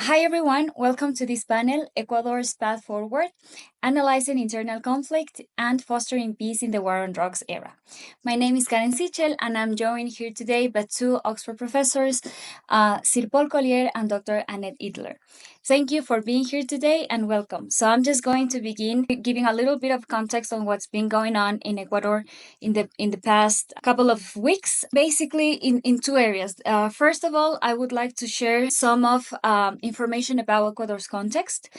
Hi everyone, welcome to this panel, Ecuador's Path Forward, Analyzing Internal Conflict and Fostering Peace in the War on Drugs Era. My name is Karen Sichel and I'm joined here today by two Oxford professors, Sir Paul Collier and Dr. Annette. Thank you for being here today and welcome. So I'm just going to begin giving a little bit of context on what's been going on in Ecuador in the past couple of weeks, basically in two areas. First of all, I would like to share some of information about Ecuador's context,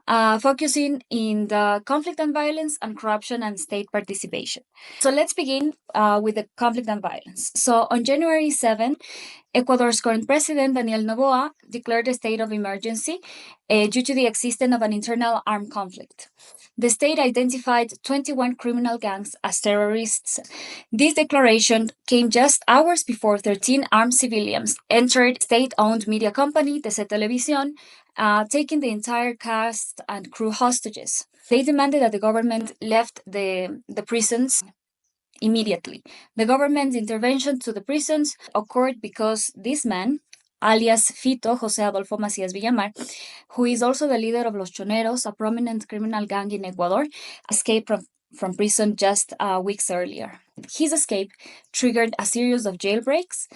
focusing in the conflict and violence and corruption and state participation. So let's begin with the conflict and violence. So on January 7, Ecuador's current president, Daniel Noboa, declared a state of emergency due to the existence of an internal armed conflict. The state identified 21 criminal gangs as terrorists. This declaration came just hours before 13 armed civilians entered state-owned media company, TC Televisión, taking the entire cast and crew hostages. They demanded that the government left the prisons immediately. The government's intervention to the prisons occurred because this man, alias Fito, José Adolfo Macías Villamar, who is also the leader of Los Choneros, a prominent criminal gang in Ecuador, escaped from prison just weeks earlier. His escape triggered a series of jailbreaks,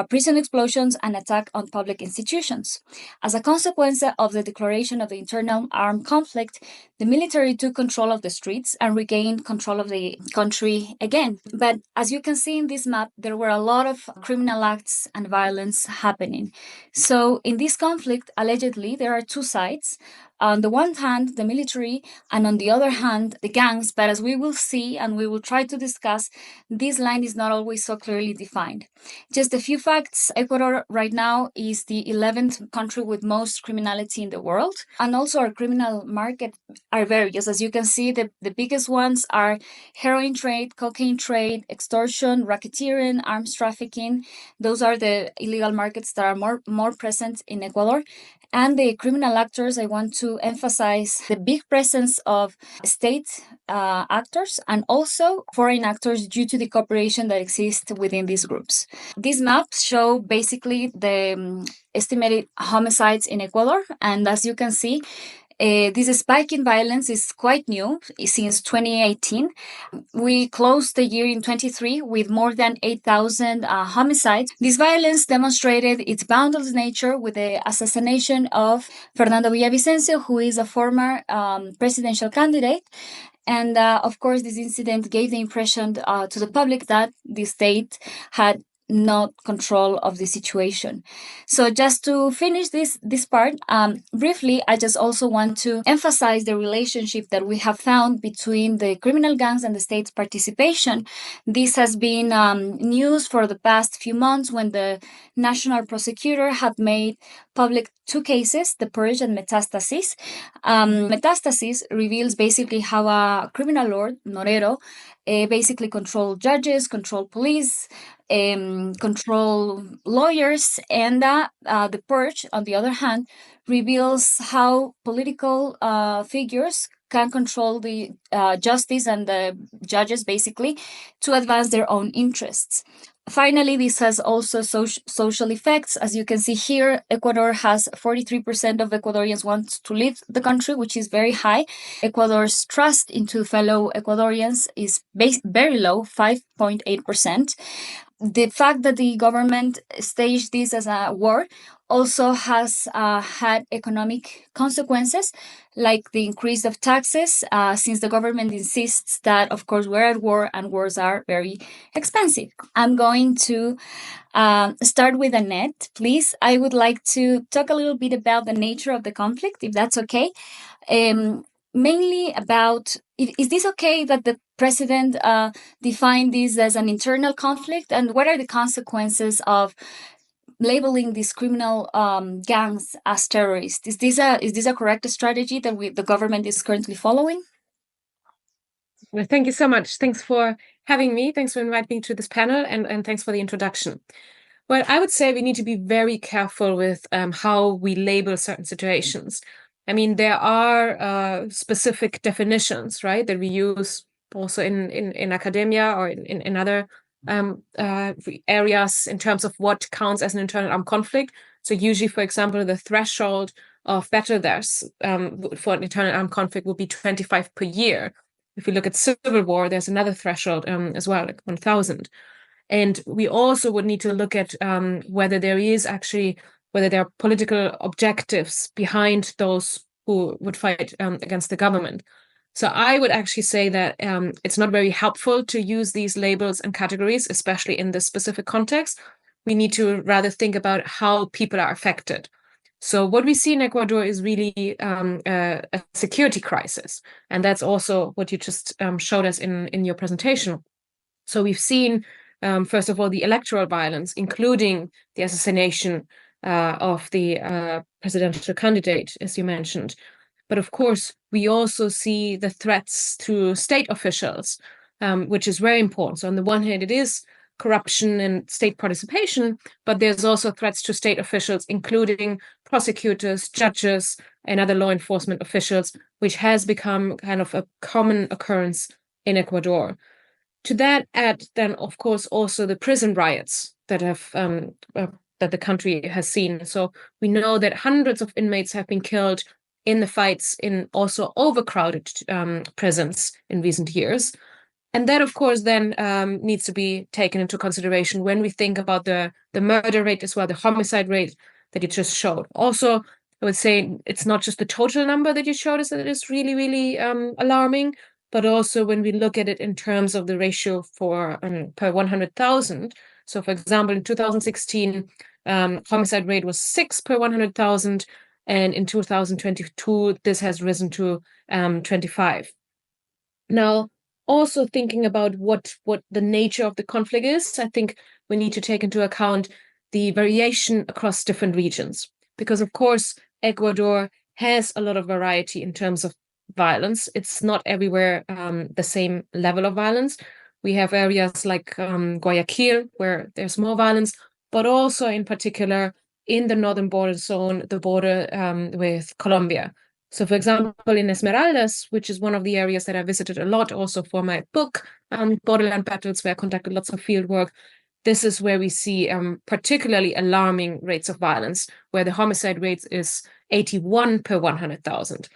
prison explosions, and attack on public institutions. As a consequence of the declaration of the internal armed conflict, the military took control of the streets and regained control of the country again. But as you can see in this map, there were a lot of criminal acts and violence happening. So in this conflict, allegedly, there are two sides. On the one hand, the military, and on the other hand, the gangs. But as we will see and we will try to discuss, this line is not always so clearly defined. Just a few facts. Ecuador right now is the 11th country with most criminality in the world. And also our criminal market are various. As you can see, the biggest ones are heroin trade, cocaine trade, extortion, racketeering, arms trafficking. Those are the illegal markets that are more present in Ecuador. And the criminal actors, I want to emphasize the big presence of state actors and also foreign actors due to the cooperation that exists within these groups. These maps show basically the estimated homicides in Ecuador. And as you can see, this spike in violence is quite new since 2018. We closed the year in 23 with more than 8,000 homicides. This violence demonstrated its boundless nature with the assassination of Fernando Villavicencio, who is a former presidential candidate. And of course, this incident gave the impression to the public that the state had not control of the situation. So just to finish this part, briefly, I just also want to emphasize the relationship that we have found between the criminal gangs and the state's participation. This has been news for the past few months when the national prosecutor had made public two cases, the Purge and Metastasis. Metastasis reveals basically how a criminal lord, Norero, basically controlled judges, controlled police, control lawyers, and the Purge, on the other hand, reveals how political figures can control the justice and the judges, basically, to advance their own interests. Finally, this has also social effects. As you can see here, Ecuador has 43% of Ecuadorians want to leave the country, which is very high. Ecuador's trust into fellow Ecuadorians is very low, 5.8%. The fact that the government staged this as a war also has had economic consequences, like the increase of taxes, since the government insists that, of course, we're at war and wars are very expensive. I'm going to start with Annette, please. I would like to talk a little bit about the nature of the conflict, if that's okay. Mainly about, is this okay that the president defined this as an internal conflict, and what are the consequences of labeling these criminal gangs as terrorists? Is this a correct strategy that the government is currently following? Well, thank you so much. Thanks for having me. Thanks for inviting me to this panel, and thanks for the introduction. Well, I would say we need to be very careful with how we label certain situations. I mean, there are specific definitions, right, that we use also in academia or in other areas in terms of what counts as an internal armed conflict. So usually, for example, the threshold of battle deaths for an internal armed conflict would be 25 per year. If we look at civil war, there's another threshold as well, like 1,000. And we also would need to look at whether there are political objectives behind those who would fight against the government. So I would actually say that it's not very helpful to use these labels and categories, especially in this specific context. We need to rather think about how people are affected. So what we see in Ecuador is really a security crisis. And that's also what you just showed us in your presentation. So we've seen, first of all, the electoral violence, including the assassination of the presidential candidate, as you mentioned. But of course, we also see the threats to state officials, which is very important. So on the one hand, it is corruption and state participation, but there's also threats to state officials, including prosecutors, judges, and other law enforcement officials, which has become kind of a common occurrence in Ecuador. To that add, then, of course, also the prison riots that that the country has seen. So we know that hundreds of inmates have been killed in the fights in also overcrowded prisons in recent years. And that, of course, then needs to be taken into consideration when we think about the murder rate as well, the homicide rate that you just showed. Also, I would say it's not just the total number that you showed us that is really, really alarming, but also when we look at it in terms of the ratio for per 100,000. So, for example, in 2016, homicide rate was 6 per 100,000. And in 2022, this has risen to 25. Now, also thinking about what the nature of the conflict is, I think we need to take into account the variation across different regions. Because, of course, Ecuador has a lot of variety in terms of violence. It's not everywhere the same level of violence. We have areas like Guayaquil, where there's more violence, but also in particular in the northern border zone, the border with Colombia. So, for example, in Esmeraldas, which is one of the areas that I visited a lot also for my book, Borderland Battles, where I conducted lots of field work, this is where we see particularly alarming rates of violence, where the homicide rate is 81 per 100,000.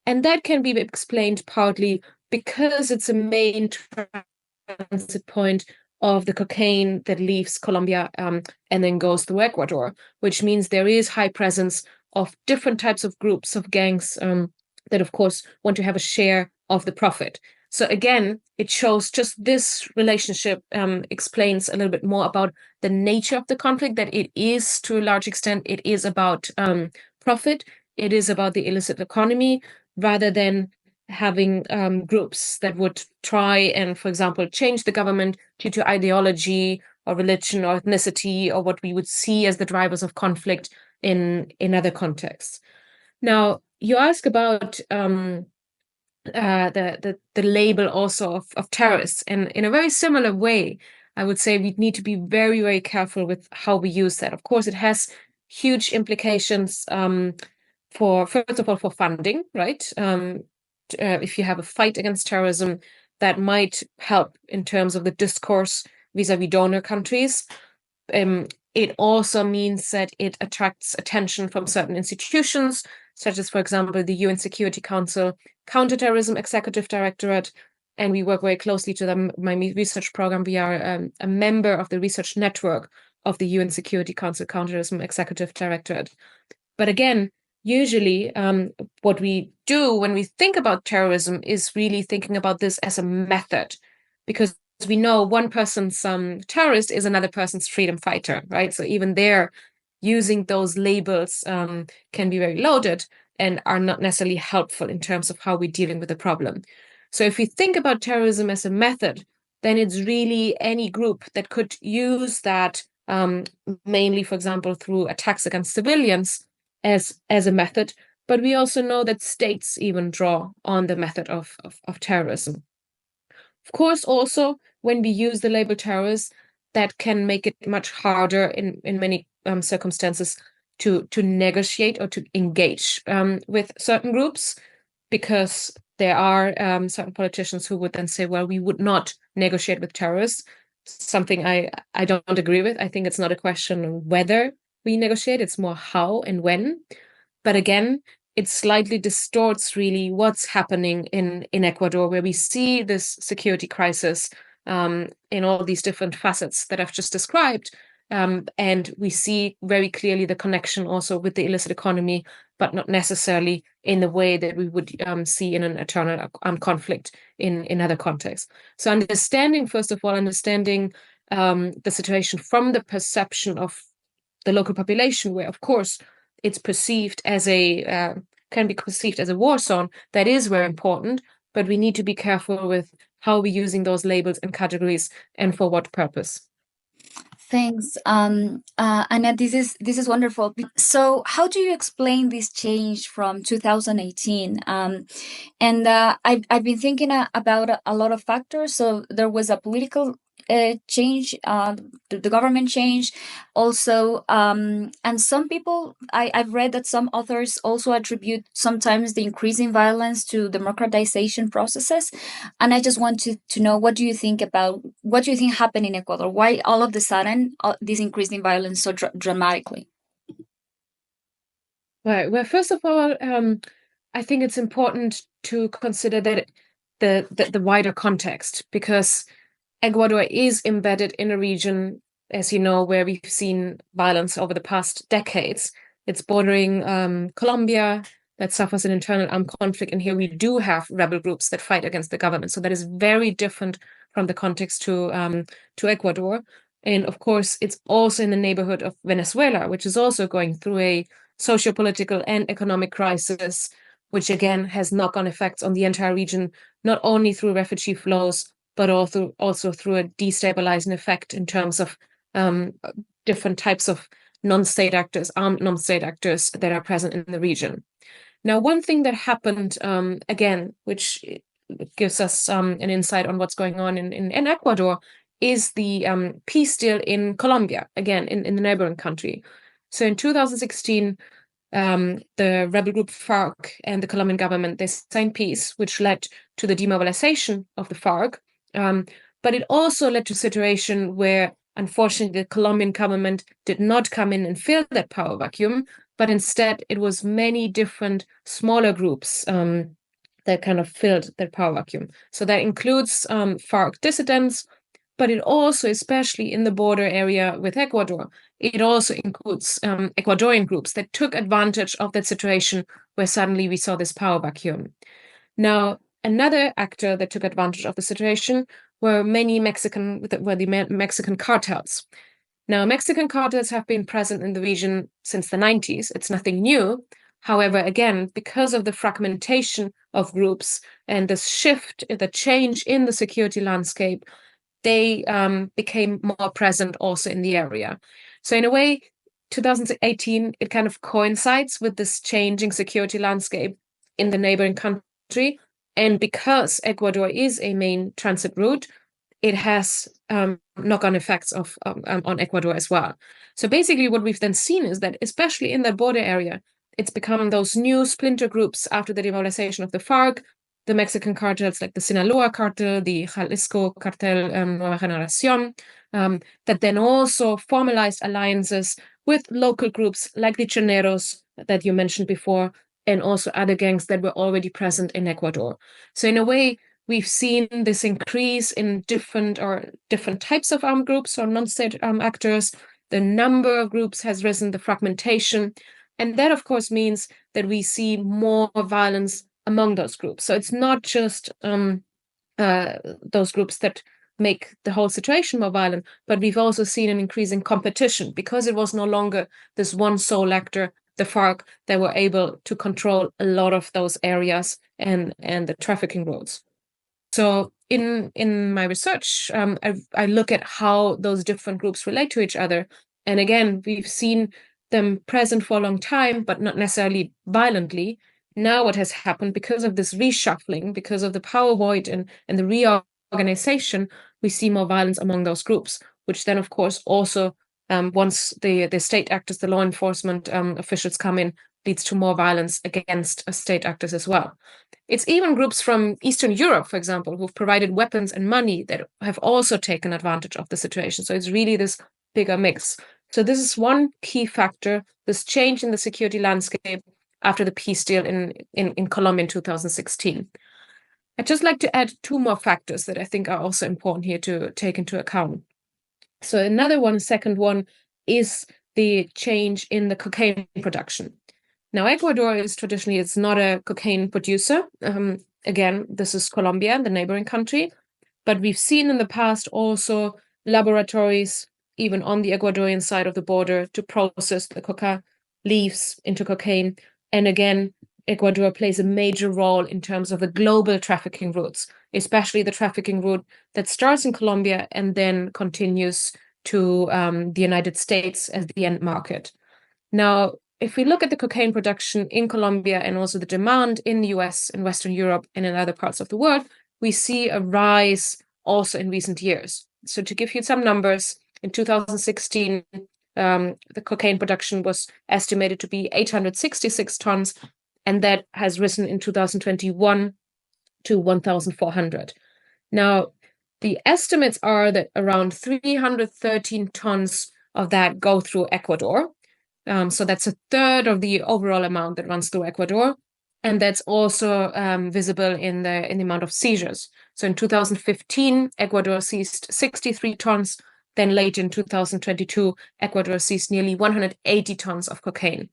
And that can be explained partly because it's a main transit point of the cocaine that leaves Colombia and then goes through Ecuador, which means there is high presence of different types of groups of gangs that, of course, want to have a share of the profit. So again, it shows just this relationship explains a little bit more about the nature of the conflict, that it is, to a large extent, it is about profit. It is about the illicit economy, rather than having groups that would try and, for example, change the government due to ideology or religion or ethnicity, or what we would see as the drivers of conflict in other contexts. Now, you ask about the label also of terrorists, and in a very similar way, I would say we need to be very, very careful with how we use that. Of course, it has huge implications for, first of all, for funding, right? If you have a fight against terrorism, that might help in terms of the discourse vis-a-vis donor countries. It also means that it attracts attention from certain institutions, such as, for example, the UN Security Council Counterterrorism Executive Directorate, and we work very closely to them. My research program, we are a member of the research network of the UN Security Council Counterterrorism Executive Directorate. But again, usually what we do when we think about terrorism is really thinking about this as a method, because we know one person's terrorist is another person's freedom fighter, right? So even there, using those labels can be very loaded and are not necessarily helpful in terms of how we're dealing with the problem. So if we think about terrorism as a method, then it's really any group that could use that mainly, for example, through attacks against civilians as a method. But we also know that states even draw on the method of terrorism. Of course, also, when we use the label terrorist, that can make it much harder in many circumstances to negotiate or to engage with certain groups, because there are certain politicians who would then say, well, we would not negotiate with terrorists, something I don't agree with. I think it's not a question of whether we negotiate, it's more how and when. But again, it slightly distorts really what's happening in Ecuador, where we see this security crisis in all these different facets that I've just described. And we see very clearly the connection also with the illicit economy, but not necessarily in the way that we would see in an eternal conflict in other contexts. So first of all, understanding the situation from the perception of the local population, where of course it's perceived as can be perceived as a war zone, that is very important, but we need to be careful with how we're using those labels and categories and for what purpose. Thanks, Annette. This is wonderful. So, how do you explain this change from 2018? And I've been thinking about a lot of factors. So there was a political change, the government change, also, and some people I've read that some authors also attribute sometimes the increasing violence to democratization processes. And I just want to know, what do you think happened in Ecuador? Why all of a sudden this increasing violence so dramatically? Right. Well, first of all, I think it's important to consider that the wider context, because Ecuador is embedded in a region, as you know, where we've seen violence over the past decades. It's bordering Colombia, that suffers an internal armed conflict, and here we do have rebel groups that fight against the government. So that is very different from the context to Ecuador. And of course, it's also in the neighborhood of Venezuela, which is also going through a socio-political and economic crisis, which again has knock-on effects on the entire region, not only through refugee flows, but also through a destabilizing effect in terms of different types of non-state actors, armed non-state actors that are present in the region. Now, one thing that happened, again, which gives us an insight on what's going on in Ecuador, is the peace deal in Colombia, again, in the neighboring country. So in 2016, the rebel group FARC and the Colombian government, they signed peace, which led to the demobilization of the FARC. But it also led to a situation where, unfortunately, the Colombian government did not come in and fill that power vacuum, but instead it was many different smaller groups that kind of filled that power vacuum. So that includes FARC dissidents, but it also, especially in the border area with Ecuador, it also includes Ecuadorian groups that took advantage of that situation where suddenly we saw this power vacuum. Now, another actor that took advantage of the situation were the Mexican cartels. Now, Mexican cartels have been present in the region since the 90s. It's nothing new. However, again, because of the fragmentation of groups and the change in the security landscape, they became more present also in the area. So in a way, 2018, it kind of coincides with this changing security landscape in the neighboring country. And because Ecuador is a main transit route, it has knock-on effects on Ecuador as well. So basically what we've then seen is that, especially in that border area, it's become those new splinter groups after the demobilization of the FARC, the Mexican cartels like the Sinaloa cartel, the Jalisco cartel, Nueva Generación, that then also formalized alliances with local groups like the Choneros that you mentioned before, and also other gangs that were already present in Ecuador. So in a way, we've seen this increase in different types of armed groups or non-state actors. The number of groups has risen, the fragmentation. And that, of course, means that we see more violence among those groups. So it's not just those groups that make the whole situation more violent, but we've also seen an increase in competition because it was no longer this one sole actor, the FARC, that were able to control a lot of those areas and the trafficking roads. So in my research, I look at how those different groups relate to each other. And again, we've seen them present for a long time, but not necessarily violently. Now what has happened, because of this reshuffling, because of the power void and the reorganization, we see more violence among those groups, which then, of course, also, once the state actors, the law enforcement officials come in, leads to more violence against state actors as well. It's even groups from Eastern Europe, for example, who've provided weapons and money that have also taken advantage of the situation. So it's really this bigger mix. So this is one key factor, this change in the security landscape. after the peace deal in Colombia in 2016. I'd just like to add two more factors that I think are also important here to take into account. So another one, second one, is the change in the cocaine production. Now, Ecuador is traditionally, it's not a cocaine producer. Again, this is Colombia, the neighboring country. But we've seen in the past also laboratories, even on the Ecuadorian side of the border, to process the coca leaves into cocaine. And again, Ecuador plays a major role in terms of the global trafficking routes, especially the trafficking route that starts in Colombia and then continues to the United States as the end market. Now, if we look at the cocaine production in Colombia and also the demand in the US, in Western Europe, and in other parts of the world, we see a rise also in recent years. So to give you some numbers, in 2016, the cocaine production was estimated to be 866 tons, and that has risen in 2021 to 1,400. Now, the estimates are that around 313 tons of that go through Ecuador. So that's a third of the overall amount that runs through Ecuador. And that's also visible in the amount of seizures. So in 2015, Ecuador seized 63 tons. Then late in 2022, Ecuador seized nearly 180 tons of cocaine.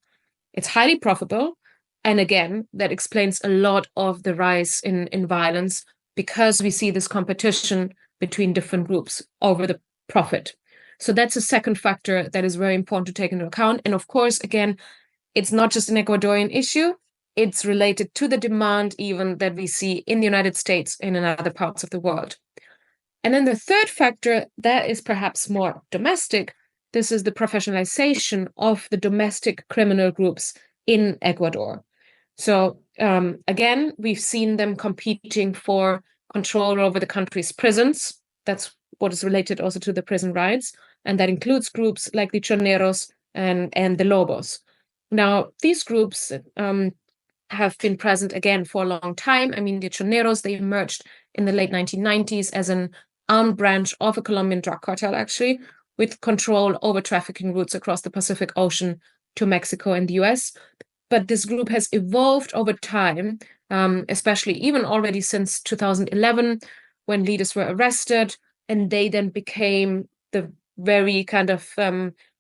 It's highly profitable. And again, that explains a lot of the rise in violence, because we see this competition between different groups over the profit. So that's a second factor that is very important to take into account. And of course, again, it's not just an Ecuadorian issue. It's related to the demand even that we see in the United States and in other parts of the world. And then the third factor that is perhaps more domestic, this is the professionalization of the domestic criminal groups in Ecuador. So again, we've seen them competing for control over the country's prisons. That's what is related also to the prison riots. And that includes groups like the Choneros and the Lobos. Now, these groups have been present again for a long time. I mean, the Choneros, they emerged in the late 1990s as an armed branch of a Colombian drug cartel, actually, with control over trafficking routes across the Pacific Ocean to Mexico and the US. But this group has evolved over time, especially even already since 2011, when leaders were arrested, and they then became the very kind of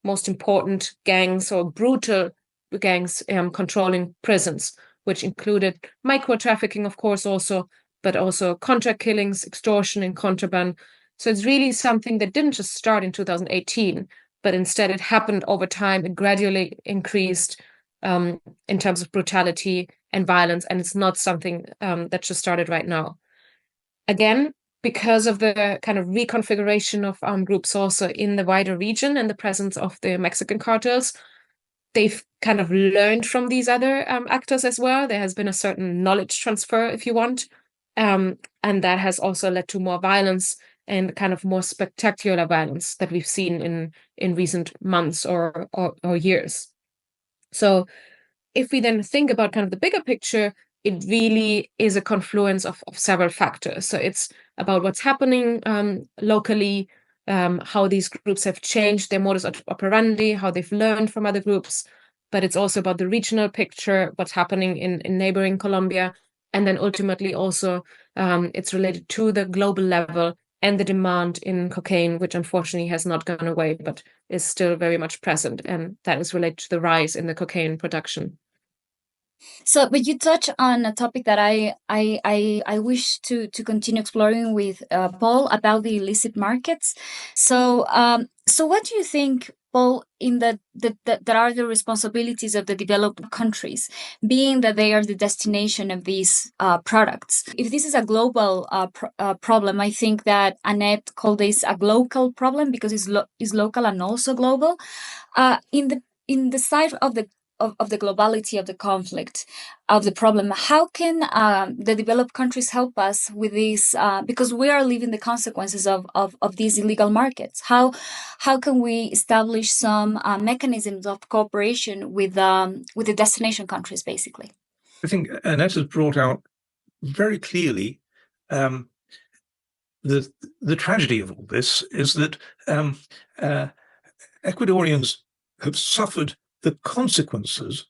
most important gangs or brutal gangs controlling prisons, which included micro-trafficking, of course, also, but also contract killings, extortion, and contraband. So it's really something that didn't just start in 2018, but instead it happened over time. It gradually increased in terms of brutality and violence, and it's not something that just started right now. Again, because of the kind of reconfiguration of armed groups also in the wider region and the presence of the Mexican cartels, they've kind of learned from these other actors as well. There has been a certain knowledge transfer, if you want, and that has also led to more violence and kind of more spectacular violence that we've seen in recent months or years. So if we then think about kind of the bigger picture, it really is a confluence of several factors. So it's about what's happening locally, how these groups have changed their modus operandi, how they've learned from other groups. But it's also about the regional picture, what's happening in neighboring Colombia. And then ultimately also it's related to the global level and the demand in cocaine, which unfortunately has not gone away, but is still very much present. And that is related to the rise in the cocaine production. So, but you touch on a topic that I wish to continue exploring with Paul about the illicit markets. So, so what do you think, Paul, in that are the responsibilities of the developed countries, being that they are the destination of these products? If this is a global problem, I think that Annette called this a local problem because it's local and also global. In the side of the globality of the conflict, of the problem, how can the developed countries help us with this? Because we are living the consequences of these illegal markets. How can we establish some mechanisms of cooperation with the destination countries, basically? I think Annette has brought out very clearly the tragedy of all this is that Ecuadorians have suffered the consequences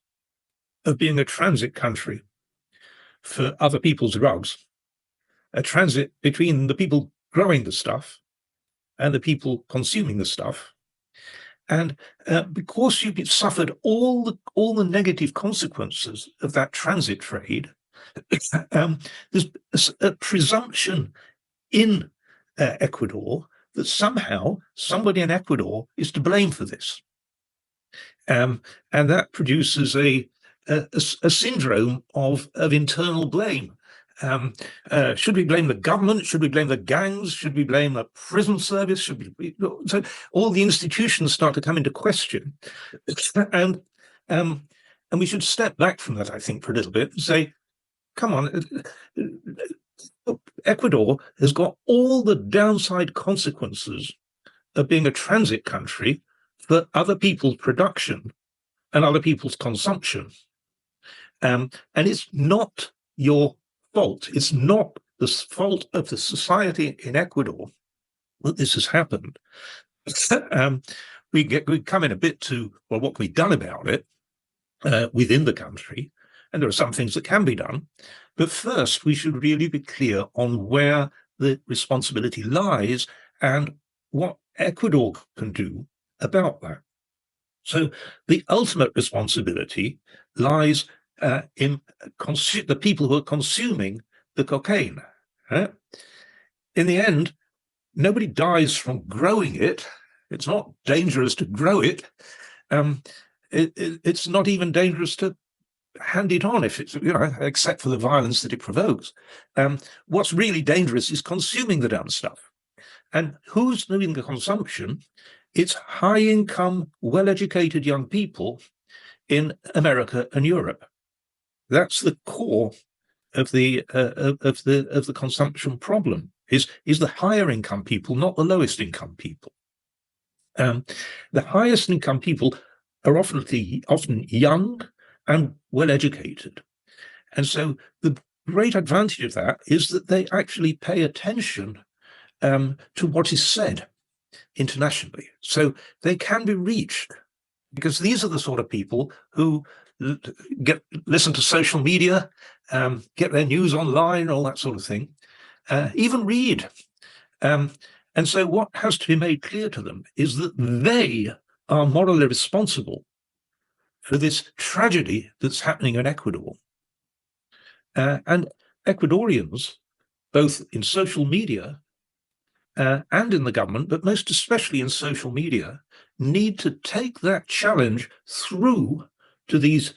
of being a transit country for other people's drugs, a transit between the people growing the stuff and the people consuming the stuff. And because you've suffered all the negative consequences of that transit trade, there's a presumption in Ecuador that somehow somebody in Ecuador is to blame for this. And that produces a syndrome of internal blame. Should we blame the government? Should we blame the gangs? Should we blame the prison service? So all the institutions start to come into question, and we should step back from that, I think, for a little bit and say, come on, Ecuador has got all the downside consequences of being a transit country for other people's production and other people's consumption, and it's not your fault. It's not the fault of the society in Ecuador that this has happened. We come in a bit to, well, what can be done about it within the country? And there are some things that can be done. But first, we should really be clear on where the responsibility lies and what Ecuador can do about that. So the ultimate responsibility lies in the people who are consuming the cocaine. In the end, nobody dies from growing it. It's not dangerous to grow it. It's not even dangerous to hand it on, if it's, except for the violence that it provokes. What's really dangerous is consuming the damn stuff. And who's doing the consumption? It's high-income, well-educated young people in America and Europe. That's the core of the consumption problem. Is the higher income people, not the lowest income people. The highest income people are often young and well educated, and so the great advantage of that is that they actually pay attention to what is said internationally. So they can be reached, because these are the sort of people who listen to social media, get their news online, all that sort of thing, even read. And so what has to be made clear to them is that they are morally responsible for this tragedy that's happening in Ecuador. And Ecuadorians, both in social media and in the government, but most especially in social media, need to take that challenge through to these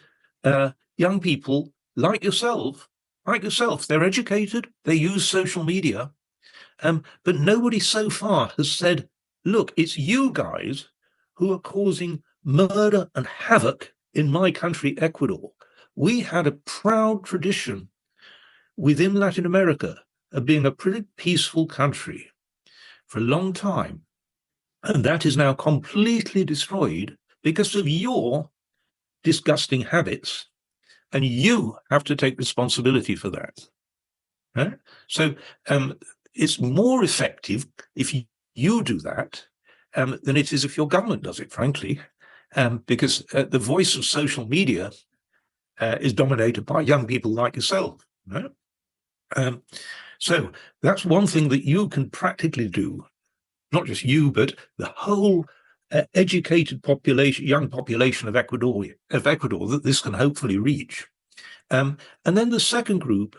young people like yourself. They're educated, they use social media, but nobody so far has said, look, it's you guys who are causing murder and havoc in my country, Ecuador. We had a proud tradition within Latin America of being a pretty peaceful country for a long time. And that is now completely destroyed because of your disgusting habits. And you have to take responsibility for that. Right? So it's more effective if you do that than it is if your government does it, frankly, because the voice of social media is dominated by young people like yourself. Right? So that's one thing that you can practically do, not just you, but the whole educated population, young population of Ecuador, that this can hopefully reach. And then the second group,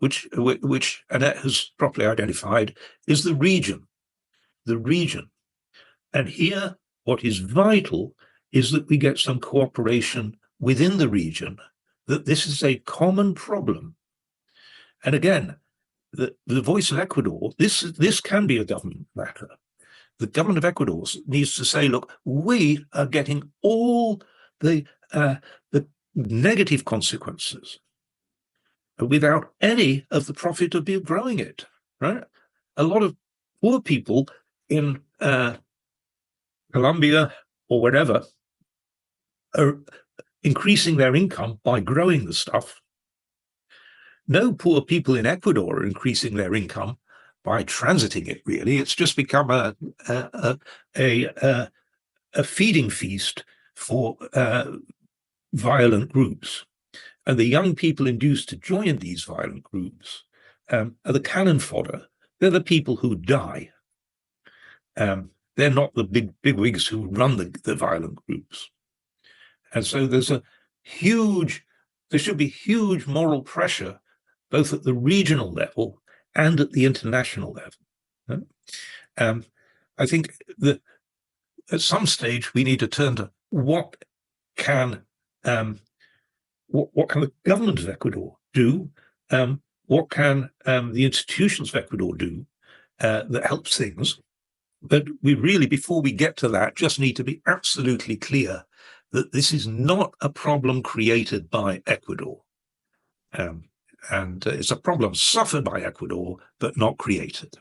which Annette has properly identified, is the region. The region. And here, what is vital is that we get some cooperation within the region, that this is a common problem. And again, the voice of Ecuador, this can be a government matter. The government of Ecuador needs to say, look, we are getting all the negative consequences without any of the profit of growing it, right? A lot of poor people in Colombia or wherever are increasing their income by growing the stuff. No poor people in Ecuador are increasing their income by transiting it, really. It's just become a feeding feast for violent groups. And the young people induced to join these violent groups are the cannon fodder. They're the people who die. They're not the big wigs who run the violent groups. And so there should be huge moral pressure, both at the regional level and at the international level. I think that at some stage we need to turn to what can the government of Ecuador do? What can the institutions of Ecuador do that helps things? But we really, before we get to that, just need to be absolutely clear that this is not a problem created by Ecuador. And it's a problem suffered by Ecuador, but not created.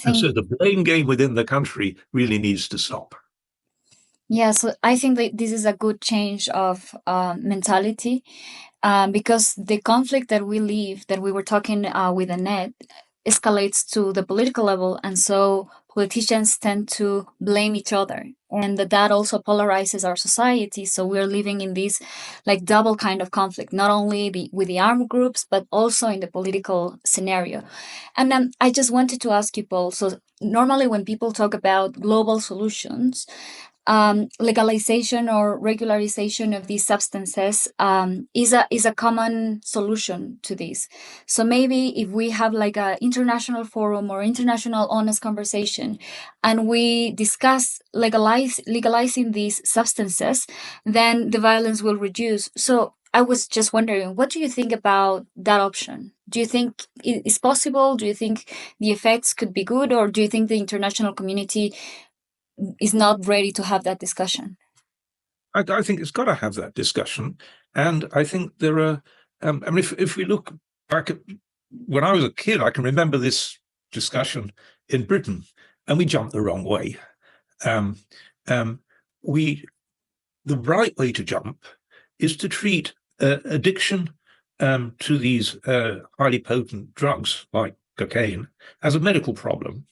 And so the blame game within the country really needs to stop. Yeah, so I think that this is a good change of mentality, because the conflict that we were talking with Annette, escalates to the political level, and so politicians tend to blame each other, and that also polarizes our society. So we're living in this like double kind of conflict, not only with the armed groups, but also in the political scenario. And then I just wanted to ask you, Paul, so normally when people talk about global solutions, legalization or regularization of these substances is a common solution to this. So maybe if we have like an international forum or international honest conversation, and we discuss legalizing these substances, then the violence will reduce. So I was just wondering, what do you think about that option? Do you think it is possible? Do you think the effects could be good, or do you think the international community is not ready to have that discussion? I think it's got to have that discussion. And I think there are, if we look back at when I was a kid, I can remember this discussion in Britain, and we jumped the wrong way. The right way to jump is to treat addiction to these highly potent drugs like cocaine as a medical problem,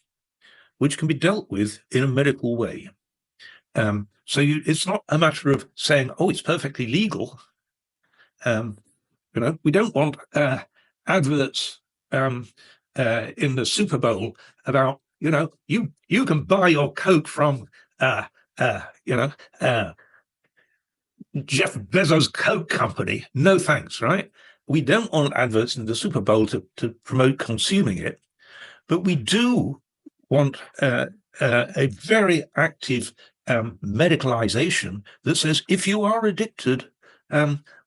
which can be dealt with in a medical way. So it's not a matter of saying, oh, it's perfectly legal. We don't want adverts in the Super Bowl about, you can buy your Coke from, Jeff Bezos' Coke company. No thanks, right? We don't want adverts in the Super Bowl to promote consuming it, but we do want a very active medicalization that says if you are addicted,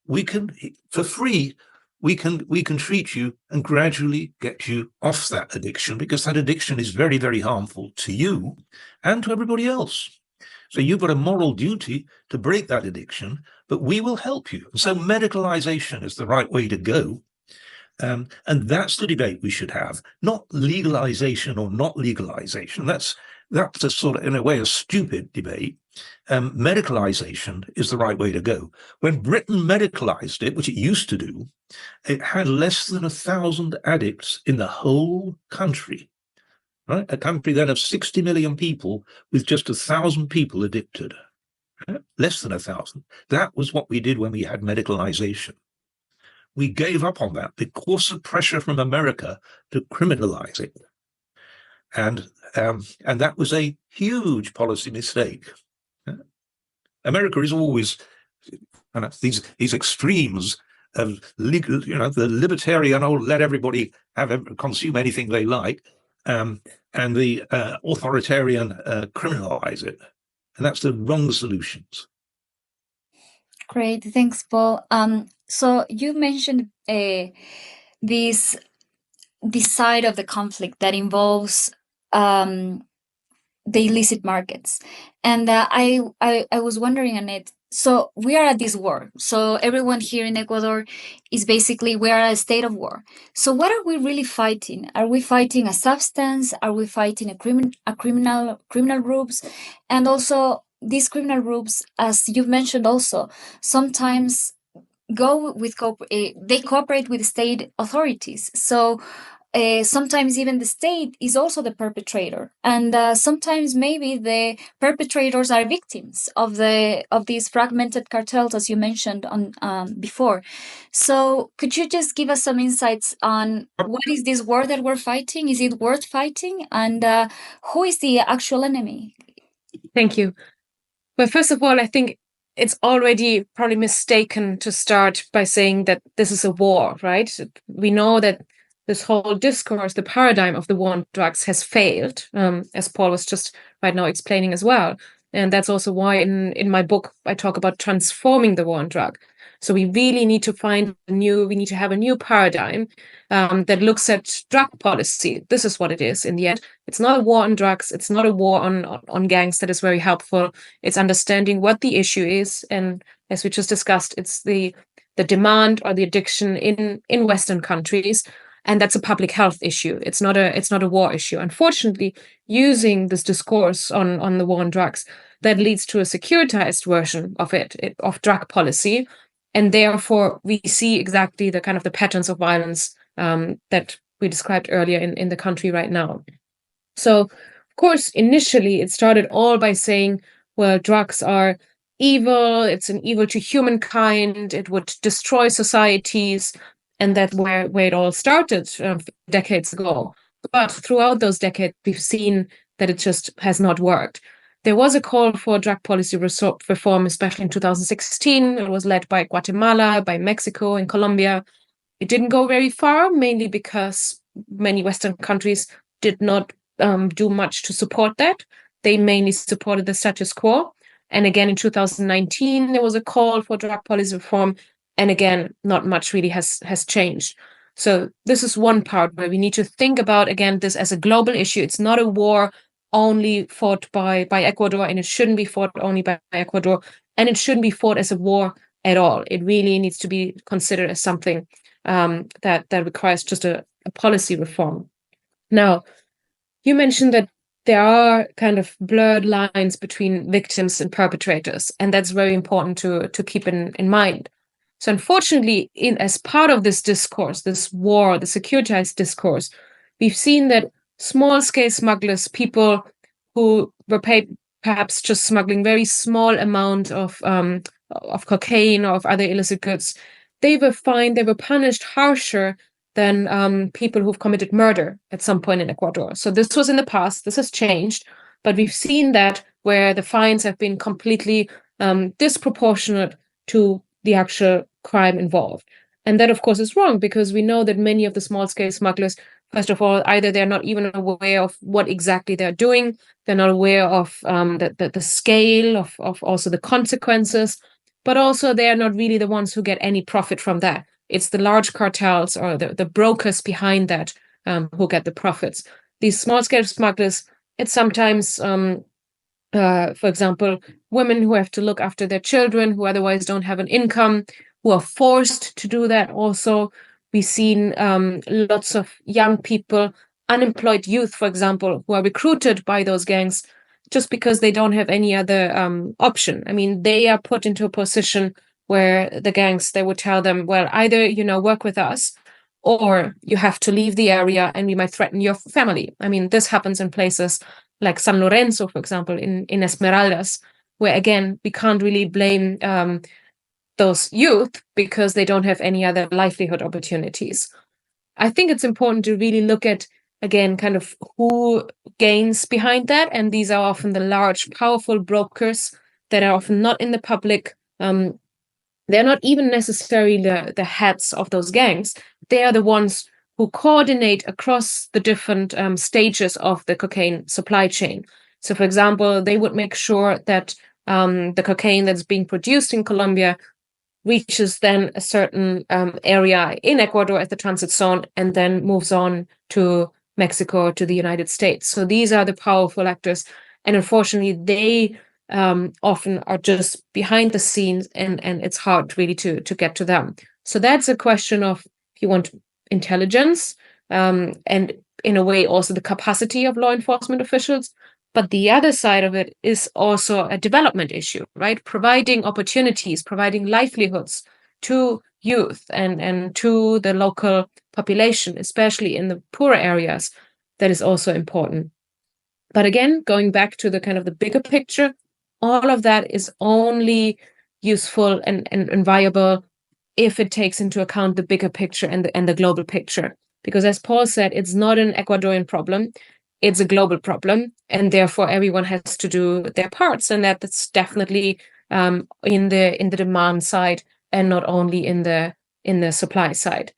we can, for free, we can treat you and gradually get you off that addiction, because that addiction is very, very harmful to you and to everybody else. So you've got a moral duty to break that addiction, but we will help you. So medicalization is the right way to go. And that's the debate we should have, not legalization or not legalization. That's a sort of, in a way, a stupid debate. Medicalization is the right way to go. When Britain medicalized it, which it used to do, it had less than 1,000 addicts in the whole country. Right? A country then of 60 million people with just 1,000 people addicted. Less than 1,000. That was what we did when we had medicalization. We gave up on that because of pressure from America to criminalize it. And that was a huge policy mistake. America is always these extremes of legal, the libertarian, let everybody consume anything they like, and the authoritarian criminalize it. And that's the wrong solutions. Great, thanks, Paul. So you mentioned this side of the conflict that involves the illicit markets, and I was wondering, Annette. So we are at this war. So everyone here in Ecuador is basically, we are at a state of war. So what are we really fighting? Are we fighting a substance? Are we fighting a criminal groups? And also these criminal groups, as you've mentioned, also sometimes they cooperate with state authorities. So sometimes even the state is also the perpetrator, and sometimes maybe the perpetrators are victims of these fragmented cartels, as you mentioned on before. So could you just give us some insights on what is this war that we're fighting? Is it worth fighting? And who is the actual enemy? Thank you. Well, first of all, I think it's already probably mistaken to start by saying that this is a war, right? We know that this whole discourse, the paradigm of the war on drugs has failed, as Paul was just right now explaining as well. And that's also why in my book, I talk about transforming the war on drug. So we really need to we need to have a new paradigm that looks at drug policy. This is what it is in the end. It's not a war on drugs. It's not a war on gangs that is very helpful. It's understanding what the issue is. And as we just discussed, it's the demand or the addiction in Western countries. And that's a public health issue. It's not a war issue. Unfortunately, using this discourse on the war on drugs, that leads to a securitized version of drug policy. And therefore, we see exactly the kind of the patterns of violence that we described earlier in the country right now. So, of course, initially it started all by saying, well, drugs are evil. It's an evil to humankind. It would destroy societies. And that's where it all started decades ago. But throughout those decades, we've seen that it just has not worked. There was a call for drug policy reform, especially in 2016. It was led by Guatemala, by Mexico, and Colombia. It didn't go very far, mainly because many Western countries did not do much to support that. They mainly supported the status quo. And again, in 2019, there was a call for drug policy reform. And again, not much really has changed. So this is one part where we need to think about, again, this as a global issue. It's not a war only fought by Ecuador, and it shouldn't be fought only by Ecuador, and it shouldn't be fought as a war at all. It really needs to be considered as something that requires just a policy reform. Now, you mentioned that there are kind of blurred lines between victims and perpetrators, and that's very important to keep in mind. So unfortunately, as part of this discourse, this war, the securitized discourse, we've seen that small-scale smugglers, people who were paid perhaps just smuggling very small amount of cocaine or of other illicit goods, they were fined, they were punished harsher than people who've committed murder at some point in Ecuador. So this was in the past, this has changed, but we've seen that where the fines have been completely disproportionate to the actual crime involved. And that, of course, is wrong, because we know that many of the small-scale smugglers, first of all, either they're not even aware of what exactly they're doing, they're not aware of the scale of also the consequences, but also they are not really the ones who get any profit from that. It's the large cartels or the brokers behind that who get the profits. These small-scale smugglers, it's sometimes, for example, women who have to look after their children, who otherwise don't have an income, who are forced to do that also. We've seen lots of young people, unemployed youth, for example, who are recruited by those gangs just because they don't have any other option. I mean, they are put into a position where the gangs, they would tell them, well, either, work with us, or you have to leave the area and we might threaten your family. I mean, this happens in places like San Lorenzo, for example, in Esmeraldas, where, again, we can't really blame those youth because they don't have any other livelihood opportunities. I think it's important to really look at, again, kind of who gains behind that. And these are often the large, powerful brokers that are often not in the public. They're not even necessarily the heads of those gangs. They are the ones who coordinate across the different stages of the cocaine supply chain. So, for example, they would make sure that the cocaine that's being produced in Colombia reaches then a certain area in Ecuador as the transit zone and then moves on to Mexico, to the United States. So these are the powerful actors. And unfortunately, they often are just behind the scenes, and it's hard really to get to them. So that's a question of, if you want, intelligence, and in a way also the capacity of law enforcement officials. But the other side of it is also a development issue, right? Providing opportunities, providing livelihoods to youth and to the local population, especially in the poorer areas, that is also important. But again, going back to the kind of the bigger picture, all of that is only useful and viable if it takes into account the bigger picture and the global picture. Because as Paul said, it's not an Ecuadorian problem, it's a global problem, and therefore everyone has to do their parts, and that's definitely in the demand side and not only in the supply side.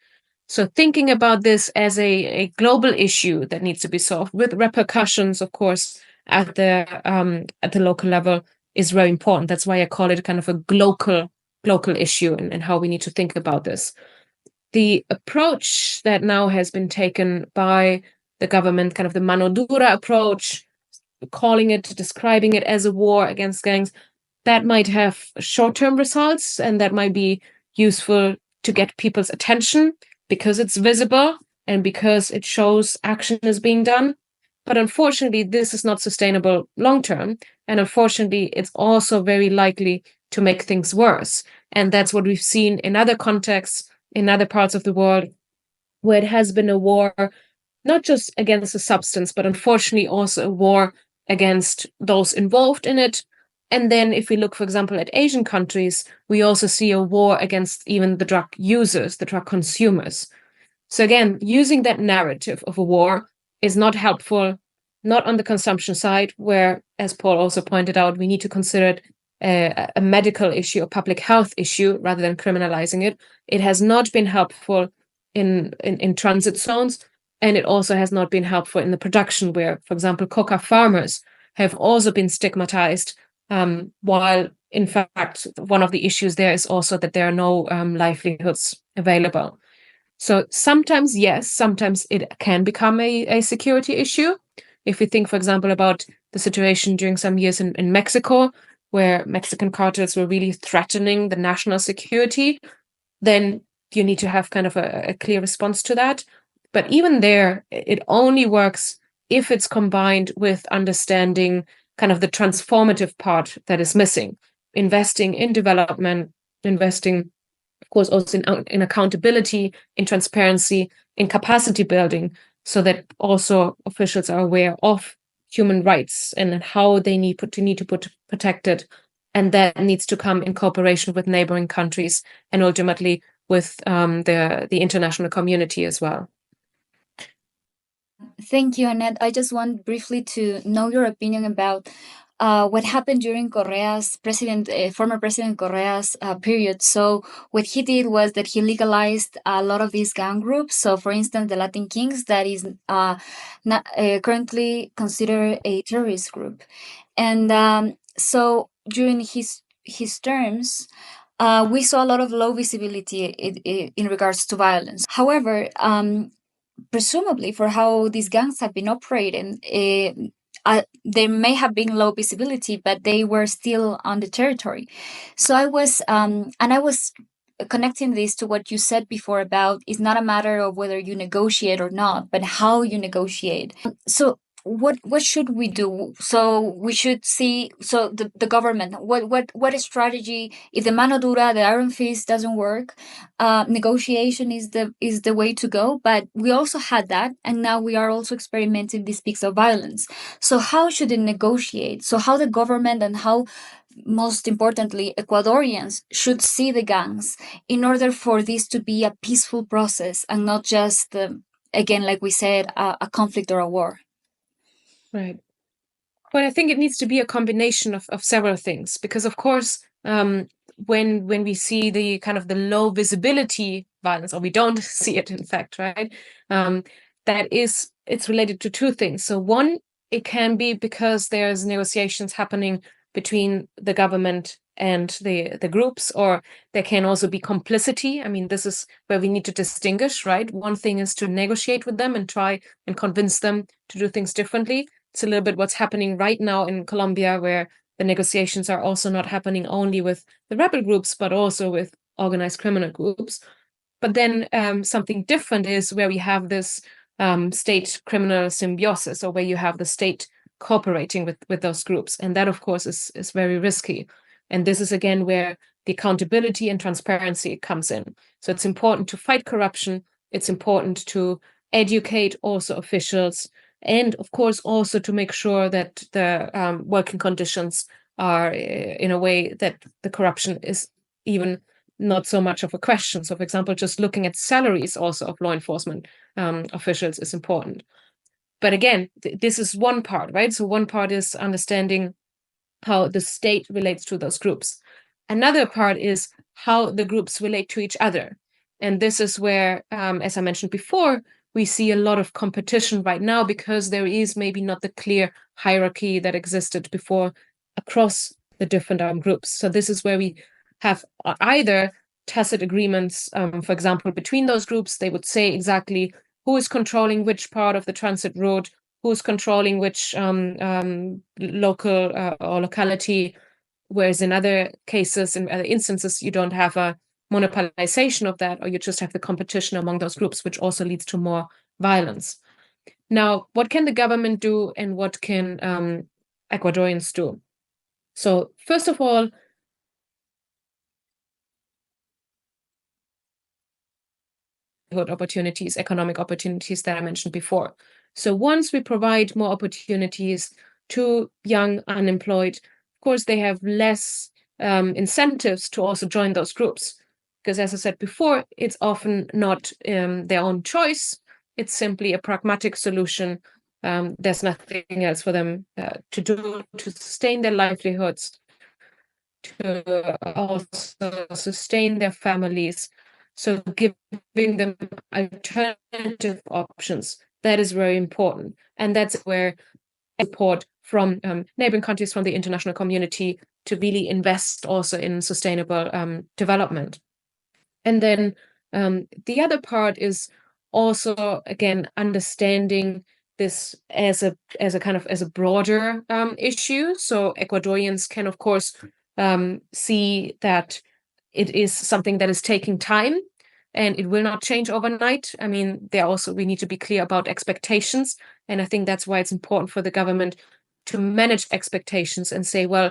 So thinking about this as a global issue that needs to be solved with repercussions, of course, at the local level is very important. That's why I call it kind of a global issue and how we need to think about this. The approach that now has been taken by the government, kind of the mano dura approach, describing it as a war against gangs, that might have short-term results and that might be useful to get people's attention because it's visible and because it shows action is being done. But unfortunately, this is not sustainable long-term. And unfortunately, it's also very likely to make things worse. And that's what we've seen in other contexts, in other parts of the world, where it has been a war, not just against the substance, but unfortunately also a war against those involved in it. And then if we look, for example, at Asian countries, we also see a war against even the drug users, the drug consumers. So again, using that narrative of a war is not helpful, not on the consumption side, where, as Paul also pointed out, we need to consider it a medical issue, a public health issue, rather than criminalizing it. It has not been helpful in transit zones, and it also has not been helpful in the production where, for example, coca farmers have also been stigmatized, while in fact, one of the issues there is also that there are no livelihoods available. So sometimes, yes, sometimes it can become a security issue. If we think, for example, about the situation during some years in Mexico, where Mexican cartels were really threatening the national security, then you need to have kind of a clear response to that. But even there, it only works if it's combined with understanding kind of the transformative part that is missing, investing in development, investing, of course, also in accountability, in transparency, in capacity building, so that also officials are aware of human rights and how they need to put protected. And that needs to come in cooperation with neighboring countries and ultimately with the international community as well. Thank you, Annette. I just want briefly to know your opinion about what happened during former President Correa's period. So what he did was that he legalized a lot of these gang groups. So, for instance, the Latin Kings, that is not currently considered a terrorist group, and so during his terms, we saw a lot of low visibility in regards to violence. However, presumably for how these gangs have been operating, there may have been low visibility, but they were still on the territory. So I was connecting this to what you said before about it's not a matter of whether you negotiate or not, but how you negotiate. So what should we do? So we should see, so the government, what strategy, if the mano dura, the iron fist doesn't work, negotiation is the way to go. But we also had that, and now we are also experimenting these peaks of violence. So how should it negotiate? So how the government and how, most importantly, Ecuadorians should see the gangs in order for this to be a peaceful process and not just, again, like we said, a conflict or a war. Right. Well, I think it needs to be a combination of several things, because of course, when we see the kind of the low visibility violence, or we don't see it, in fact, right? It's related to two things. So one, it can be because there's negotiations happening between the government and the groups, or there can also be complicity. I mean, this is where we need to distinguish, right? One thing is to negotiate with them and try and convince them to do things differently. It's a little bit what's happening right now in Colombia, where the negotiations are also not happening only with the rebel groups, but also with organized criminal groups. But then something different is where we have this state criminal symbiosis, or where you have the state cooperating with those groups. And that, of course, is very risky. And this is, again, where the accountability and transparency comes in. So it's important to fight corruption. It's important to educate also officials, and of course also to make sure that the working conditions are in a way that the corruption is even not so much of a question. So, for example, just looking at salaries also of law enforcement officials is important. But again, this is one part, right? So one part is understanding how the state relates to those groups. Another part is how the groups relate to each other. And this is where, as I mentioned before, we see a lot of competition right now because there is maybe not the clear hierarchy that existed before across the different armed groups. So this is where we have either tacit agreements, for example, between those groups. They would say exactly who is controlling which part of the transit road, who's controlling which local or locality, whereas in other cases, in other instances, you don't have a monopolization of that, or you just have the competition among those groups, which also leads to more violence. Now, what can the government do and what can Ecuadorians do? So first of all, opportunities, economic opportunities that I mentioned before. So once we provide more opportunities to young unemployed, of course, they have less incentives to also join those groups. Because as I said before, it's often not their own choice. It's simply a pragmatic solution. There's nothing else for them to do to sustain their livelihoods, to also sustain their families. So giving them alternative options, that is very important. And that's where support from neighboring countries, from the international community, to really invest also in sustainable development. And then the other part is also, again, understanding this as a kind of as a broader issue. So Ecuadorians can, of course, see that it is something that is taking time and it will not change overnight. I mean, we need to be clear about expectations. And I think that's why it's important for the government to manage expectations and say, well,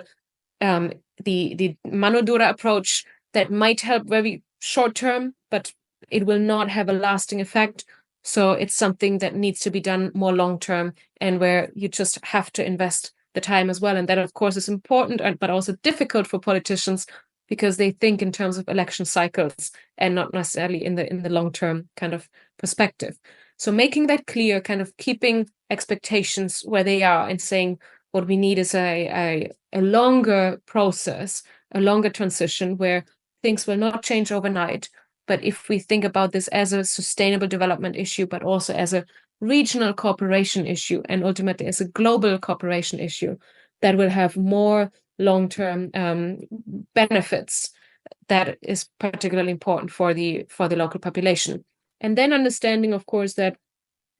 the mano dura approach that might help very short term, but it will not have a lasting effect. So it's something that needs to be done more long term, and where you just have to invest the time as well. And that, of course, is important, but also difficult for politicians because they think in terms of election cycles and not necessarily in the long term kind of perspective. So making that clear, kind of keeping expectations where they are, and saying what we need is a longer process, a longer transition where things will not change overnight. But if we think about this as a sustainable development issue, but also as a regional cooperation issue, and ultimately as a global cooperation issue, that will have more long-term benefits, that is particularly important for the local population. And then understanding, of course, that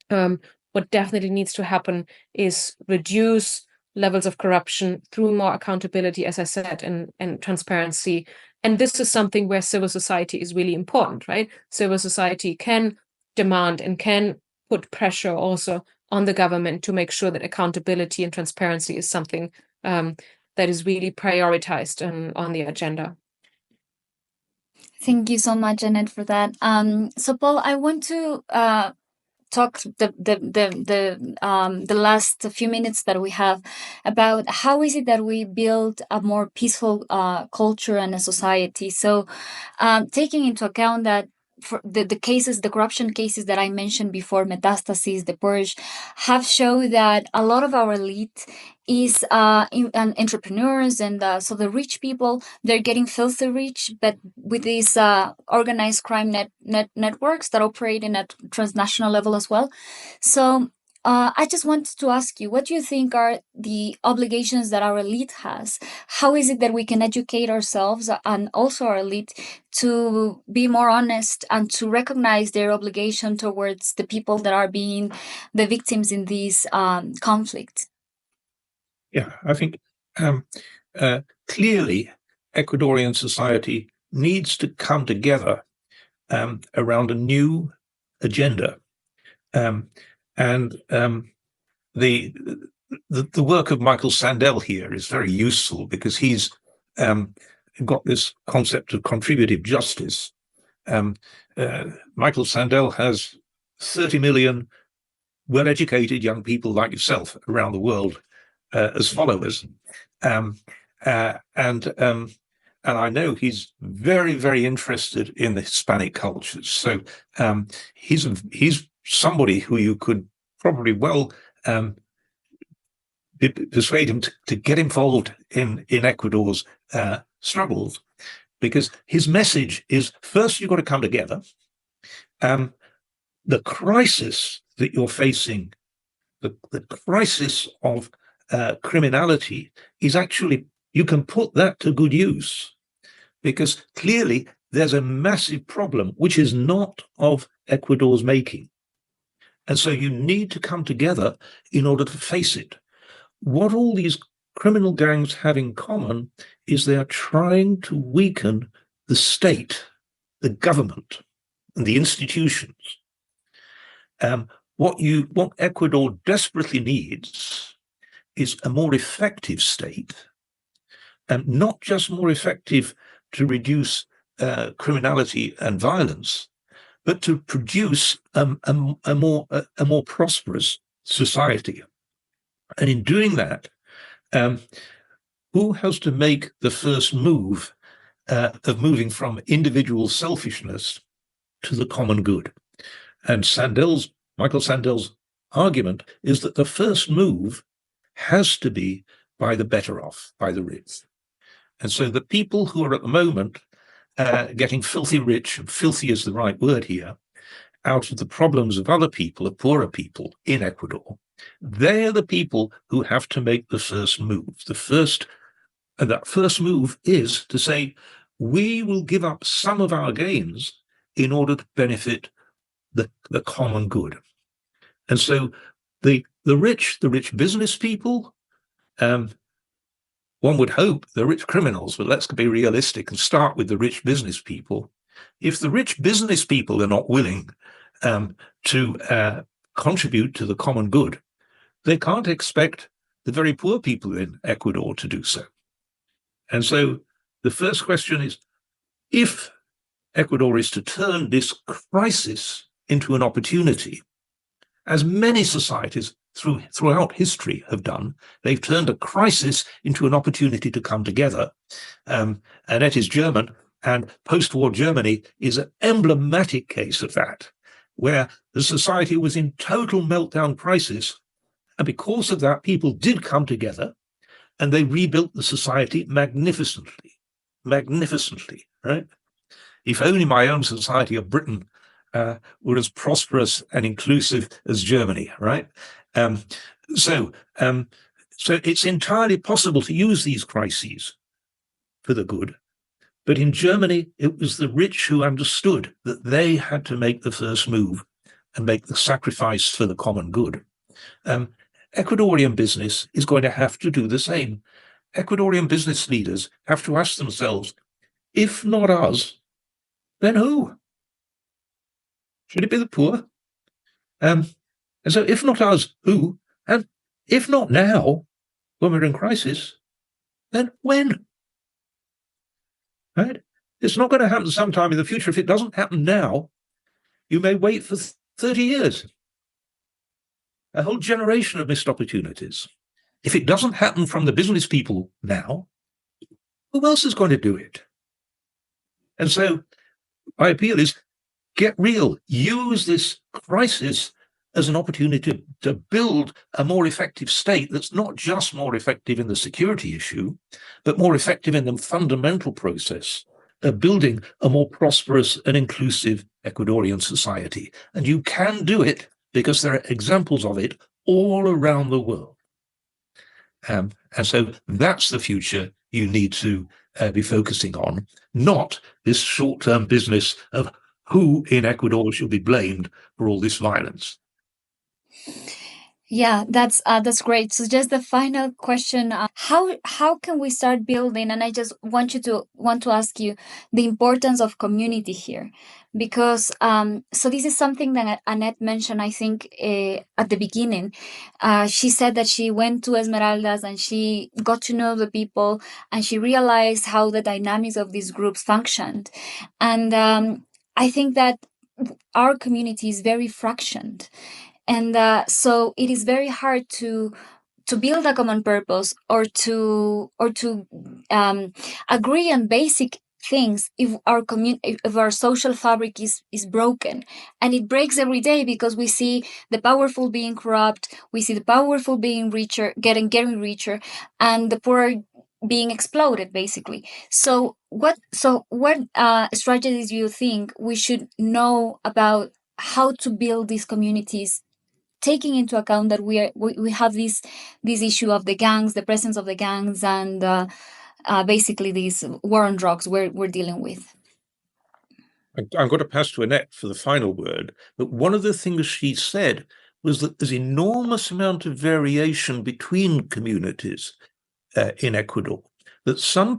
what definitely needs to happen is reduce levels of corruption through more accountability, as I said, and transparency. And this is something where civil society is really important, right? Civil society can demand and can put pressure also on the government to make sure that accountability and transparency is something that is really prioritized on the agenda. Thank you so much, Annette, for that. So, Paul, I want to talk the last few minutes that we have about how is it that we build a more peaceful culture and a society. So, taking into account that for the cases, the corruption cases that I mentioned before, Metastasis, the Purge, have shown that a lot of our elite is entrepreneurs, and so the rich people, they're getting filthy rich, but with these organized crime networks that operate in a transnational level as well. So I just wanted to ask you, what do you think are the obligations that our elite has? How is it that we can educate ourselves and also our elite to be more honest and to recognize their obligation towards the people that are being the victims in these conflicts? Yeah, I think clearly Ecuadorian society needs to come together around a new agenda. And the work of Michael Sandel here is very useful because he's got this concept of contributive justice. Michael Sandel has 30 million well-educated young people like yourself around the world as followers. And I know he's very, very interested in the Hispanic cultures. So he's somebody who you could probably persuade him to get involved in Ecuador's struggles, because his message is, first, you've got to come together. The crisis that you're facing, the crisis of criminality, is actually, you can put that to good use, because clearly there's a massive problem which is not of Ecuador's making. And so you need to come together in order to face it. What all these criminal gangs have in common is they are trying to weaken the state, the government, and the institutions. What Ecuador desperately needs is a more effective state, and not just more effective to reduce criminality and violence, but to produce a more prosperous society. And in doing that, who has to make the first move of moving from individual selfishness to the common good? And Michael Sandel's argument is that the first move has to be by the better off, by the rich. And so the people who are at the moment getting filthy rich, and filthy is the right word here, out of the problems of other people, of poorer people in Ecuador, they're the people who have to make the first move. And that first move is to say, we will give up some of our gains in order to benefit the common good. And so the rich business people, one would hope the rich criminals, but let's be realistic and start with the rich business people. If the rich business people are not willing to contribute to the common good, they can't expect the very poor people in Ecuador to do so. And so the first question is, if Ecuador is to turn this crisis into an opportunity, as many societies throughout history have done, they've turned a crisis into an opportunity to come together. Annette is German, and post-war Germany is an emblematic case of that, where the society was in total meltdown crisis. And because of that, people did come together and they rebuilt the society magnificently, right? If only my own society of Britain were as prosperous and inclusive as Germany, right? So it's entirely possible to use these crises for the good. But in Germany, it was the rich who understood that they had to make the first move and make the sacrifice for the common good. Ecuadorian business is going to have to do the same. Ecuadorian business leaders have to ask themselves, if not us, then who? Should it be the poor? And so if not us, who? And if not now, when we're in crisis, then when? Right? It's not going to happen sometime in the future. If it doesn't happen now, you may wait for 30 years. A whole generation of missed opportunities. If it doesn't happen from the business people now, who else is going to do it? And so my appeal is, get real. Use this crisis as an opportunity to build a more effective state that's not just more effective in the security issue, but more effective in the fundamental process of building a more prosperous and inclusive Ecuadorian society. And you can do it because there are examples of it all around the world. And so that's the future you need to be focusing on, not this short-term business of who in Ecuador should be blamed for all this violence. Yeah, that's great. So just the final question, how can we start building? And I just want to ask you the importance of community here, because so this is something that Annette mentioned, I think, at the beginning. She said that she went to Esmeraldas and she got to know the people, and she realized how the dynamics of these groups functioned, and I think that our community is very fractioned, and so it is very hard to build a common purpose, or to agree on basic things if if our social fabric is broken. And it breaks every day, because we see the powerful being corrupt, we see the powerful being richer, getting richer, and the poor being exploded, basically. So what strategies do you think we should know about how to build these communities, taking into account that we have this issue of the gangs, the presence of the gangs, and basically this war on drugs we're dealing with? I'm going to pass to Annette for the final word, but one of the things she said was that there's enormous amount of variation between communities in Ecuador, that some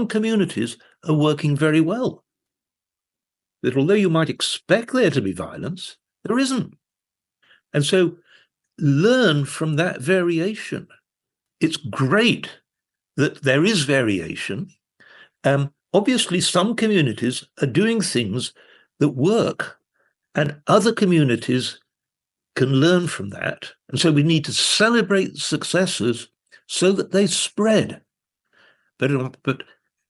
communities are working very well, that although you might expect there to be violence, there isn't. And so learn from that variation. It's great that there is variation. Obviously, some communities are doing things that work, and other communities can learn from that. And so we need to celebrate successes so that they spread. But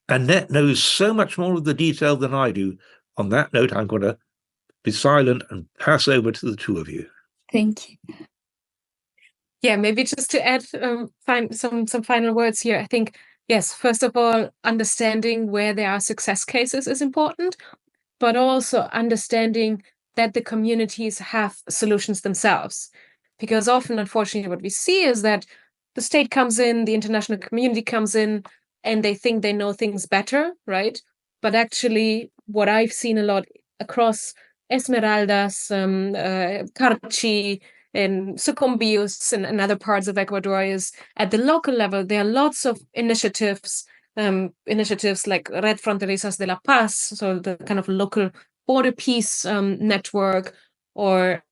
Annette knows so much more of the detail than I do. On that note, I'm going to be silent and pass over to the two of you. Thank you. Yeah, maybe just to add some final words here. I think, yes, first of all, understanding where there are success cases is important, but also understanding that the communities have solutions themselves. Because often, unfortunately, what we see is that the state comes in, the international community comes in, and they think they know things better, right? But actually, what I've seen a lot across Esmeraldas, Carchi, and Sucumbíos and other parts of Ecuador is at the local level, there are lots of initiatives like Red Fronterizas de la Paz, so the kind of local border peace network, or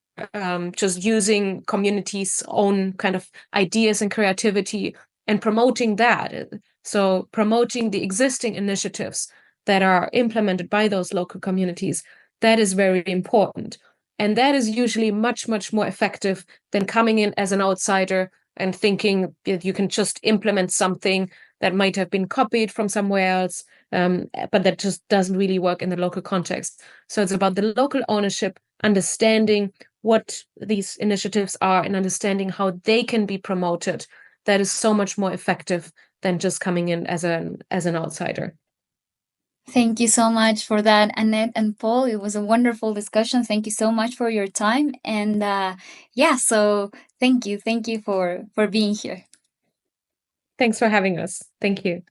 just using communities' own kind of ideas and creativity and promoting that. So promoting the existing initiatives that are implemented by those local communities, that is very important. And that is usually much, much more effective than coming in as an outsider and thinking that you can just implement something that might have been copied from somewhere else, but that just doesn't really work in the local context. So it's about the local ownership, understanding what these initiatives are and understanding how they can be promoted. That is so much more effective than just coming in as an outsider. Thank you so much for that, Annette and Paul. It was a wonderful discussion. Thank you so much for your time. And yeah, so thank you for being here. Thanks for having us. Thank you.